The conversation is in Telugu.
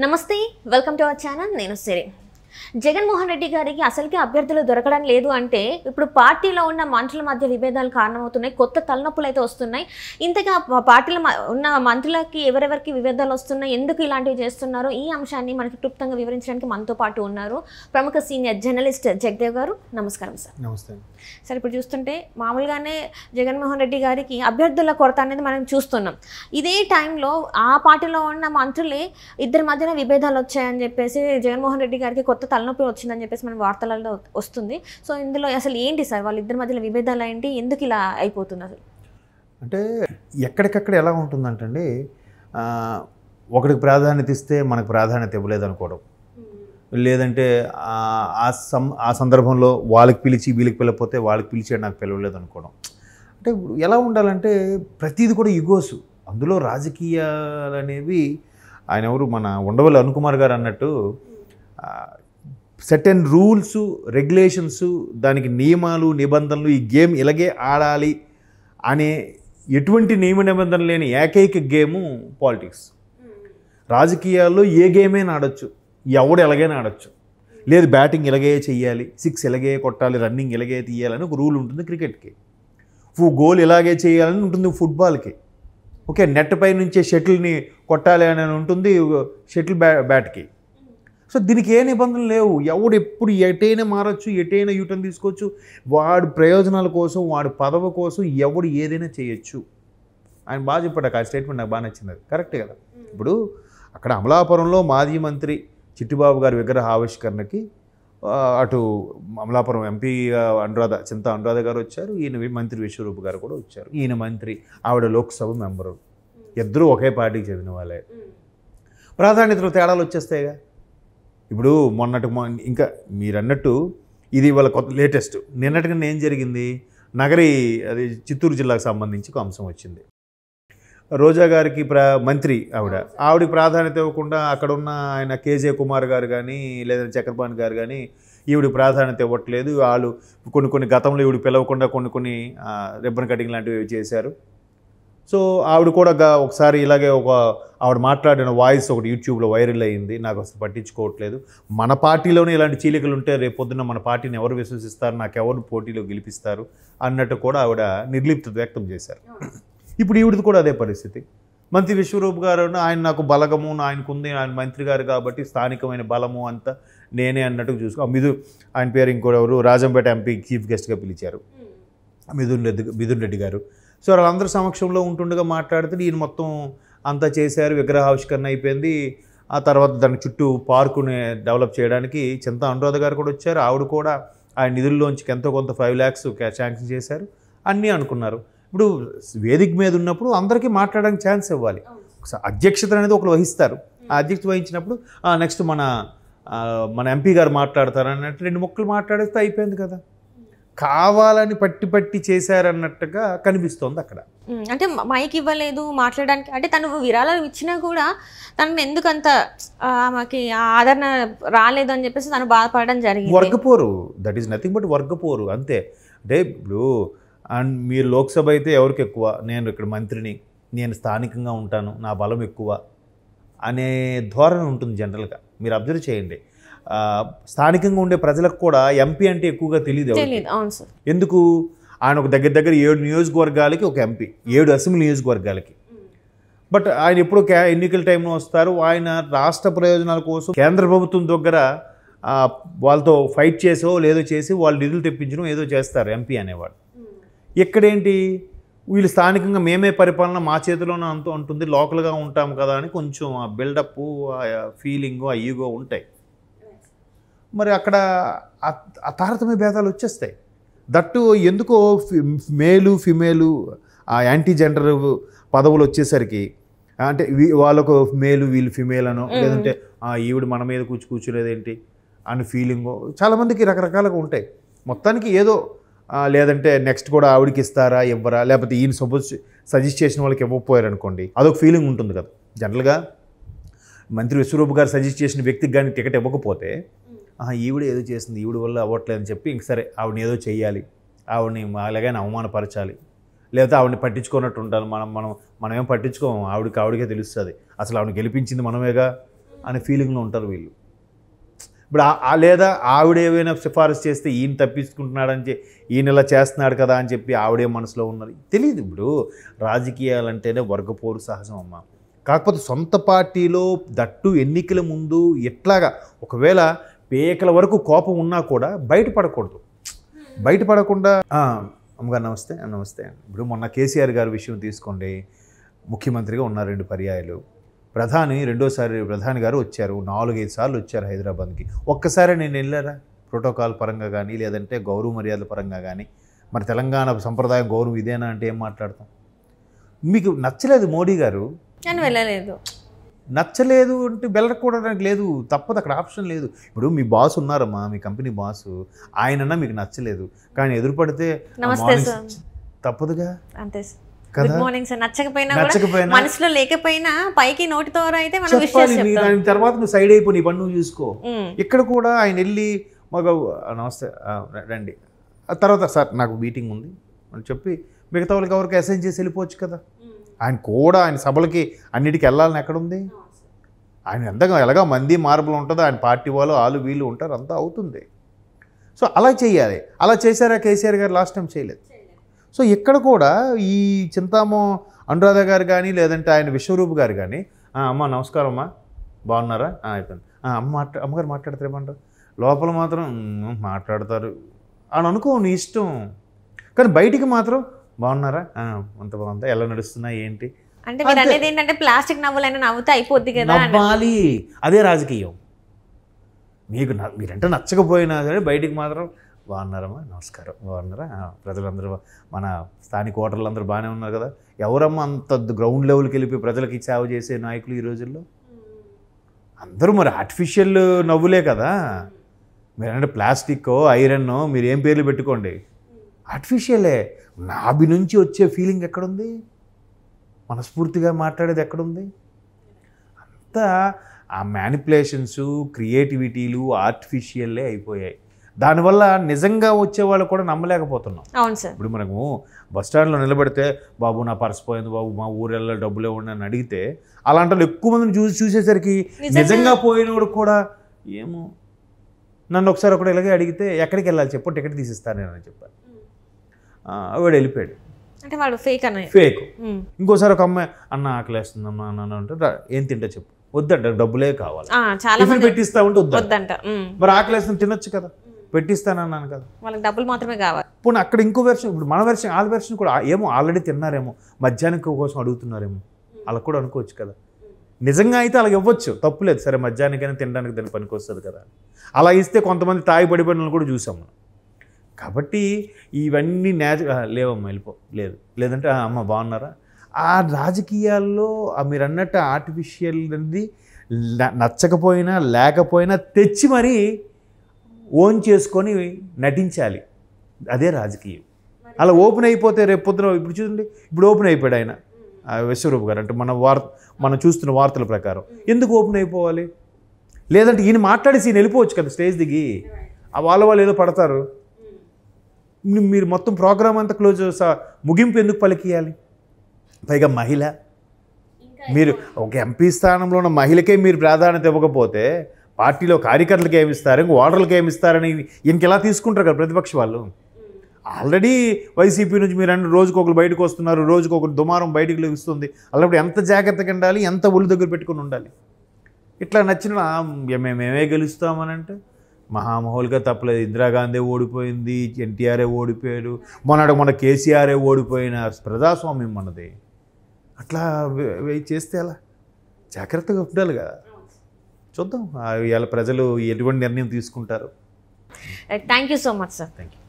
నమస్తే వెల్కమ్ టు అవర్ ఛానల్ నేను సిరి జగన్మోహన్ రెడ్డి గారికి అసలుకి అభ్యర్థులు దొరకడం లేదు అంటే ఇప్పుడు పార్టీలో ఉన్న మంత్రుల మధ్య విభేదాలు కారణమవుతున్నాయి కొత్త తలనొప్పులు అయితే వస్తున్నాయి ఇంతగా పార్టీలో ఉన్న మంత్రులకి ఎవరెవరికి విభేదాలు వస్తున్నాయి ఎందుకు ఇలాంటివి చేస్తున్నారో ఈ అంశాన్ని మనకి క్లుప్తంగా వివరించడానికి మనతో పాటు ఉన్నారు ప్రముఖ సీనియర్ జర్నలిస్ట్ జగదేవ్ గారు నమస్కారం సార్ నమస్తే సార్ ఇప్పుడు చూస్తుంటే మామూలుగానే జగన్మోహన్ రెడ్డి గారికి అభ్యర్థుల కొరత అనేది మనం చూస్తున్నాం ఇదే టైంలో ఆ పార్టీలో ఉన్న మంత్రులే ఇద్దరి మధ్యన విభేదాలు వచ్చాయని చెప్పేసి జగన్మోహన్ రెడ్డి గారికి కొత్త తలనొప్పి వచ్చిందని చెప్పేసి మనం వార్తలలో వస్తుంది సో ఇందులో అసలు ఏంటి సార్ వాళ్ళిద్దరి మధ్యలో విభేదాలు ఏంటి ఎందుకు ఇలా అయిపోతుంది అసలు అంటే ఎక్కడికక్కడ ఎలా ఉంటుందంటండి ఒకడికి ప్రాధాన్యత ఇస్తే మనకు ప్రాధాన్యత ఇవ్వలేదు అనుకోవడం లేదంటే ఆ సందర్భంలో వాళ్ళకి పిలిచి వీళ్ళకి పిలకపోతే వాళ్ళకి పిలిచి నాకు పిలవలేదు అనుకోవడం అంటే ఎలా ఉండాలంటే ప్రతిదీ కూడా ఇగోసు అందులో రాజకీయాలు అనేవి ఆయన ఎవరు మన ఉండవల్లి అరుణ్ కుమార్ గారు అన్నట్టు సర్టెన్ రూల్స్ రెగ్యులేషన్స్ దానికి నియమాలు నిబంధనలు ఈ గేమ్ ఇలాగే ఆడాలి అనే ఎటువంటి నియమ నిబంధనలు లేని ఏకైక గేము పాలిటిక్స్ రాజకీయాల్లో ఏ గేమైనా ఆడొచ్చు ఎవడు ఎలాగైనా ఆడొచ్చు లేదు బ్యాటింగ్ ఇలాగే చెయ్యాలి 6 ఇలాగే కొట్టాలి రన్నింగ్ ఇలాగే తీయాలని ఒక రూల్ ఉంటుంది క్రికెట్కి గోల్ ఇలాగే చేయాలని ఉంటుంది ఫుట్బాల్కి ఓకే నెట్ పై నుంచే షటిల్ని కొట్టాలి అని ఉంటుంది షటిల్ బ్యాట్కి సో దీనికి ఏ నిబంధనలు లేవు ఎవడు ఎప్పుడు ఎటైనా మారచ్చు ఎటైనా యూటర్న్ తీసుకోవచ్చు వాడి ప్రయోజనాల కోసం వాడి పదవి కోసం ఎవడు ఏదైనా చేయొచ్చు ఆయన బాగా చెప్పాడు ఆ స్టేట్మెంట్ నాకు బాగా నచ్చింది కరెక్టే కదా ఇప్పుడు అక్కడ అమలాపురంలో మాజీ మంత్రి చిట్టిబాబు గారి విగ్రహ ఆవిష్కరణకి అటు అమలాపురం ఎంపీ చింతా అనురాధ గారు వచ్చారు ఈయన మంత్రి విశ్వరూప్ గారు కూడా వచ్చారు ఈయన మంత్రి ఆవిడ లోక్సభ మెంబరు ఇద్దరూ ఒకే పార్టీకి చెందిన వాళ్ళే ప్రాధాన్యతలు తేడాలు వచ్చేస్తాయిగా ఇప్పుడు ఇంకా మీరు అన్నట్టు ఇది వాళ్ళ కొత్త లేటెస్ట్ నిన్నటిగా ఏం జరిగింది నగరి అది చిత్తూరు జిల్లాకు సంబంధించి ఒక అంశం వచ్చింది రోజా గారికి మంత్రి ఆవిడకి ప్రాధాన్యత ఇవ్వకుండా అక్కడ ఉన్న ఆయన కేజే కుమార్ గారు కానీ లేదా చక్రపాణి గారు కానీ ఈవిడికి ప్రాధాన్యత ఇవ్వట్లేదు వాళ్ళు కొన్ని గతంలో ఈవిడ పిలవకుండా కొన్ని రిబ్బన్ కటింగ్ లాంటివి చేశారు సో ఆవిడ కూడా ఒకసారి ఇలాగే ఆవిడ మాట్లాడిన వాయిస్ ఒకటి యూట్యూబ్లో వైరల్ అయ్యింది నాకు అసలు పట్టించుకోవట్లేదు మన పార్టీలోనే ఇలాంటి చీలికలు ఉంటే రేపొద్దున మన పార్టీని ఎవరు విశ్వసిస్తారు నాకెవరు పోటీలో గెలిపిస్తారు అన్నట్టు కూడా ఆవిడ నిర్లిప్తత వ్యక్తం చేశారు ఇప్పుడు ఈవిడది కూడా అదే పరిస్థితి మంత్రి విశ్వరూప్ గారు ఆయన నాకు బలగము ఆయనకుంది ఆయన మంత్రి గారు కాబట్టి స్థానికమైన బలము అంతా నేనే అన్నట్టు చూసుకో ఆయన పేరు ఇంకోటి రాజంపేట ఎంపీ చీఫ్ గెస్ట్గా పిలిచారు మిథున్ రెడ్డి గారు సో వాళ్ళందరి సమక్షంలో ఉంటుండగా మాట్లాడితే ఈయన మొత్తం అంతా చేశారు విగ్రహావిష్కరణ అయిపోయింది ఆ తర్వాత దాని చుట్టూ పార్కుని డెవలప్ చేయడానికి చింతా అనురాధ గారు కూడా వచ్చారు ఆవిడ కూడా ఆయన నిధుల్లోంచి ఎంతో కొంత 5 lakhs శాంక్షన్ చేశారు అన్నీ అనుకున్నారు ఇప్పుడు వేదిక మీద ఉన్నప్పుడు అందరికీ మాట్లాడడానికి ఛాన్స్ ఇవ్వాలి అధ్యక్షత అనేది ఒకరు వహిస్తారు ఆ అధ్యక్షత వహించినప్పుడు నెక్స్ట్ మన ఎంపీ గారు మాట్లాడతారు అన్నట్టు 2 ముక్కలు మాట్లాడేస్తే అయిపోయింది కదా కావాలని పట్టి చేశారన్నట్టుగా కనిపిస్తోంది అక్కడ అంటే మైక్ ఇవ్వలేదు మాట్లాడడానికి అంటే తను విరాళాలు ఇచ్చినా కూడా తను ఎందుకంత ఆమెకి ఆదరణ రాలేదు అని చెప్పేసి తను బాధపడడం జరిగింది వర్గపోరు దట్ ఈస్ నథింగ్ బట్ వర్గపోరు అంతే అంటే ఇప్పుడు అండ్ మీరు లోక్సభ అయితే ఎవరికి ఎక్కువ నేను ఇక్కడ మంత్రిని నేను స్థానికంగా ఉంటాను నా బలం ఎక్కువ అనే ధోరణి ఉంటుంది జనరల్గా మీరు అబ్జర్వ్ చేయండి స్థానికంగా ఉండే ప్రజలకు కూడా ఎంపీ అంటే ఎక్కువగా తెలియదు ఎందుకు ఆయన ఒక దగ్గర 7 నియోజకవర్గాలకి ఒక ఎంపీ 7 అసెంబ్లీ నియోజకవర్గాలకి బట్ ఆయన ఎప్పుడో ఎన్నికల టైంలో వస్తారు ఆయన రాష్ట్ర ప్రయోజనాల కోసం కేంద్ర ప్రభుత్వం దగ్గర వాళ్ళతో ఫైట్ చేసో లేదో చేసి వాళ్ళు నిధులు తెప్పించడం ఏదో చేస్తారు ఎంపీ అనేవాడు ఇక్కడేంటి వీళ్ళు స్థానికంగా మేమే పరిపాలన మా చేతిలోనే అంత ఉంటుంది లోకల్గా ఉంటాం కదా అని కొంచెం ఆ బిల్డప్ ఆ ఫీలింగు ఆ ఈగో ఉంటాయి మరి అక్కడ ఆ తారతమ్య భేదాలు వచ్చేస్తాయి దట్టు ఎందుకో మేలు ఫిమేలు ఆ యాంటీ జెండర్ పదవులు వచ్చేసరికి అంటే వాళ్ళకు మేలు వీళ్ళు ఫిమేల్ అనో లేదంటే ఈవిడ మన మీద కూర్చునేదేంటి అని ఫీలింగు చాలామందికి రకరకాలుగా ఉంటాయి మొత్తానికి ఏదో లేదంటే నెక్స్ట్ కూడా ఆవిడకి ఇస్తారా ఇవ్వరా లేకపోతే ఈయన సజెస్ట్ చేసిన వాళ్ళకి ఇవ్వకపోయారు అనుకోండి అదొక ఫీలింగ్ ఉంటుంది కదా జనరల్గా మంత్రి విశ్వరూప్ గారు సజెస్ట్ చేసిన వ్యక్తికి కానీ టికెట్ ఇవ్వకపోతే ఈవిడ ఏదో చేస్తుంది ఈవిడ వల్ల అవ్వట్లేదని చెప్పి ఇంక సరే ఆవిడని ఏదో చెయ్యాలి ఆవిడని అలాగైనా అవమానపరచాలి లేకపోతే ఆవిడని పట్టించుకున్నట్టు ఉండాలి మనం ఏం పట్టించుకోము ఆవిడకే తెలుస్తుంది అసలు ఆవిడని గెలిపించింది మనమేగా అనే ఫీలింగ్లో ఉంటారు వీళ్ళు. ఇప్పుడు లేదా ఆవిడ ఏమైనా సిఫారసు చేస్తే ఈయన తప్పించుకుంటున్నాడని ఈయన ఇలా చేస్తున్నాడు కదా అని చెప్పి ఆవిడే మనసులో ఉన్నది తెలియదు. ఇప్పుడు రాజకీయాలంటేనే వర్గపోరు సహజం అమ్మ. కాకపోతే సొంత పార్టీలో దట్టు ఎన్నికల ముందు ఎట్లాగా ఒకవేళ పేకల వరకు కోపం ఉన్నా కూడా బయటపడకూడదు. బయటపడకుండా అమ్మగారు నమస్తే నమస్తే. ఇప్పుడు మొన్న కేసీఆర్ గారి విషయం తీసుకోండి. ముఖ్యమంత్రిగా ఉన్నారు 2 పర్యాయాలు. రెండోసారి ప్రధాని గారు వచ్చారు, 4-5 సార్లు వచ్చారు హైదరాబాద్కి. ఒక్కసారి నేను వెళ్ళారా ప్రోటోకాల్ పరంగా కానీ లేదంటే గౌరవ మర్యాద పరంగా కానీ? మరి తెలంగాణ సంప్రదాయం గౌరవం ఇదేనా అంటే ఏం మాట్లాడతాం? మీకు నచ్చలేదు మోడీ గారు అని వెళ్ళలేదు, నచ్చలేదు అంటే వెళ్ళకూడడానికి లేదు, తప్పదు, అక్కడ ఆప్షన్ లేదు. ఇప్పుడు మీ బాస్ ఉన్నారమ్మా, మీ కంపెనీ బాసు, ఆయనన్నా మీకు నచ్చలేదు కానీ ఎదురుపడితే తప్పదుగా, అంతే. గుడ్ మార్నింగ్ సార్ నచ్చకపోయినా మనసులో లేకపోయినా పైకి నోటితో అయితే మనం దాని తర్వాత నువ్వు సైడ్ అయిపో, నీ పని నువ్వు చూసుకో. ఇక్కడ కూడా ఆయన వెళ్ళి మాకు నమస్తే రండి, ఆ తర్వాత సార్ నాకు మీటింగ్ ఉంది అని చెప్పి మిగతా వాళ్ళకి ఎవరికి అసైన్ చేసి వెళ్ళిపోవచ్చు కదా. ఆయన కూడా ఆయన సభలకి అన్నిటికీ వెళ్ళాలని ఎక్కడుంది? ఆయన ఎంతగా ఎలాగా మంది మార్పులు ఉంటుందో, ఆయన పార్టీ వాళ్ళు వీళ్ళు ఉంటారు, అంతా అవుతుంది. సో అలా చేయాలి. అలా చేశారా కేసీఆర్ గారు? లాస్ట్ టైం చేయలేదు. సో ఇక్కడ కూడా ఈ చింతామో అనురాధ గారు కానీ లేదంటే ఆయన విశ్వరూప్ గారు కానీ అమ్మ నమస్కారం అమ్మా బాగున్నారా అయిపోయింది, అమ్మగారు మాట్లాడతారు ఏమంటారు? లోపల మాత్రం మాట్లాడతారు అని అనుకో, నీ ఇష్టం. కానీ బయటికి మాత్రం బాగున్నారా, అంత బాగుందా, ఎలా నడుస్తున్నా ఏంటి అంటే మీరు అనేది ఏంటంటే ప్లాస్టిక్ నవ్వులైనా నవ్వుతే అయిపోద్ది కదా, నవ్వాలి. అదే రాజకీయం. మీరంటే నచ్చకపోయినా సరే బయటికి మాత్రం బాగున్నారమ్మా నమస్కారం, బాగున్నారా, ప్రజలందరూ మన స్థానిక ఓటర్లు అందరూ బాగానే ఉన్నారు కదా. ఎవరమ్మా అంత గ్రౌండ్ లెవెల్కి వెళ్ళిపోయి ప్రజలకి సేవ చేసే నాయకులు ఈ రోజుల్లో? అందరూ మరి ఆర్టిఫిషియల్ నవ్వులే కదా. మీరంటే ప్లాస్టిక్ ఐరన్ మీరు ఏం పేర్లు పెట్టుకోండి, ఆర్టిఫిషియలే. నాభి నుంచి వచ్చే ఫీలింగ్ ఎక్కడుంది? మనస్ఫూర్తిగా మాట్లాడేది ఎక్కడుంది? అంతా ఆ మ్యానిపులేషన్స్, క్రియేటివిటీలు ఆర్టిఫిషియల్లే అయిపోయాయి. దానివల్ల నిజంగా వచ్చేవాళ్ళు కూడా నమ్మలేకపోతున్నాం. అవును సార్. ఇప్పుడు మనము బస్టాండ్లో నిలబడితే బాబు నా పర్స్ పోయింది బాబు, మా ఊరెళ్ళ డబ్బులే ఉండని అడిగితే అలాంటి వాళ్ళు ఎక్కువ మందిని చూసేసరికి నిజంగా పోయినోడు కూడా ఏమో. నన్ను ఒకసారి ఒకటి ఇలాగే అడిగితే ఎక్కడికి వెళ్ళాలి చెప్పు, టికెట్ తీసిస్తాను నేను అని చెప్పాను. వాడు వెళ్ళిపోయాడు. అంటే వాడు ఫేక్ ఫేక్. ఇంకోసారి ఒక అమ్మాయి అన్న ఆకలేస్తుందమ్మా అన్న అంటే ఏం తింటా చెప్పు, వద్దంట, డబ్బులే కావాలి. పెట్టిస్తా ఉంటే వద్దంట. మరి ఆకలేస్తుంది తినొచ్చు కదా, పెట్టిస్తానన్నాను కదా, వాళ్ళకి డబ్బులు మాత్రమే కావాలి. ఇప్పుడు అక్కడ ఇంకో వెర్షన్, ఇప్పుడు మన వెర్షన్ వాళ్ళ వెర్షన్ కూడా ఏమో ఆల్రెడీ తిన్నారేమో, మధ్యాహ్నం కోసం అడుగుతున్నారేమో, అలా కూడా అనుకోవచ్చు కదా. నిజంగా అయితే అలాగ ఇవ్వచ్చు, తప్పులేదు. సరే మధ్యాహ్నానికైనా తినడానికి దాన్ని పనికి వస్తుంది కదా. అలా ఇస్తే కొంతమంది తాగి పడిపోయిన కూడా చూసాం మనం. కాబట్టి ఇవన్నీ లేవమ్మా వెళ్ళిపో, లేదంటే అమ్మ బాగున్నారా. ఆ రాజకీయాల్లో మీరు అన్నట్టు ఆర్టిఫిషియల్ అనేది నచ్చకపోయినా లేకపోయినా తెచ్చి మరీ ఓన్ చేసుకొని నటించాలి. అదే రాజకీయం. అలా ఓపెన్ అయిపోతే రేపు పొద్దున ఇప్పుడు చూడండి, ఇప్పుడు ఓపెన్ అయిపోయాడు ఆయన విశ్వరూప్ గారు. అంటే మనం చూస్తున్న వార్తల ప్రకారం ఎందుకు ఓపెన్ అయిపోవాలి? లేదంటే ఈయన మాట్లాడేసి ఈయన వెళ్ళిపోవచ్చు కదా స్టేజ్ దిగి. వాళ్ళు ఏదో పడతారు. మీరు మొత్తం ప్రోగ్రామ్ అంతా క్లోజ్ ముగింపు ఎందుకు పలికియాలి? పైగా మహిళ, మీరు ఒక ఎంపీ స్థానంలో ఉన్న మహిళకే మీరు ప్రాధాన్యత ఇవ్వకపోతే పార్టీలో కార్యకర్తలకు ఏమిస్తారు, ఇంక ఓటర్లకు ఏమిస్తారని ఇంకెలా తీసుకుంటారు కదా ప్రతిపక్ష వాళ్ళు. ఆల్రెడీ వైసీపీ నుంచి మీరు అంటే రోజుకు ఒకరు బయటకు వస్తున్నారు, రోజుకు ఒకరు దుమారం బయటకు లెగుస్తుంది. అలాంటి ఎంత జాగ్రత్తగా ఉండాలి, ఎంత ఒళ్ళు దగ్గర పెట్టుకుని ఉండాలి. ఇట్లా నచ్చిన మేమే గెలుస్తామని అంటే మహామహులుగా తప్పలేదు. ఇందిరాగాంధీ ఓడిపోయింది, ఎన్టీఆర్ఏ ఓడిపోయాడు, మన కేసీఆర్ఏ ఓడిపోయిన ప్రజాస్వామ్యం మనది. అట్లా చేస్తే అలా జాగ్రత్తగా ఉండాలి కదా. చూద్దాం ఇవాళ ప్రజలు ఎటువంటి నిర్ణయం తీసుకుంటారు. Thank you so much sir. Thank you.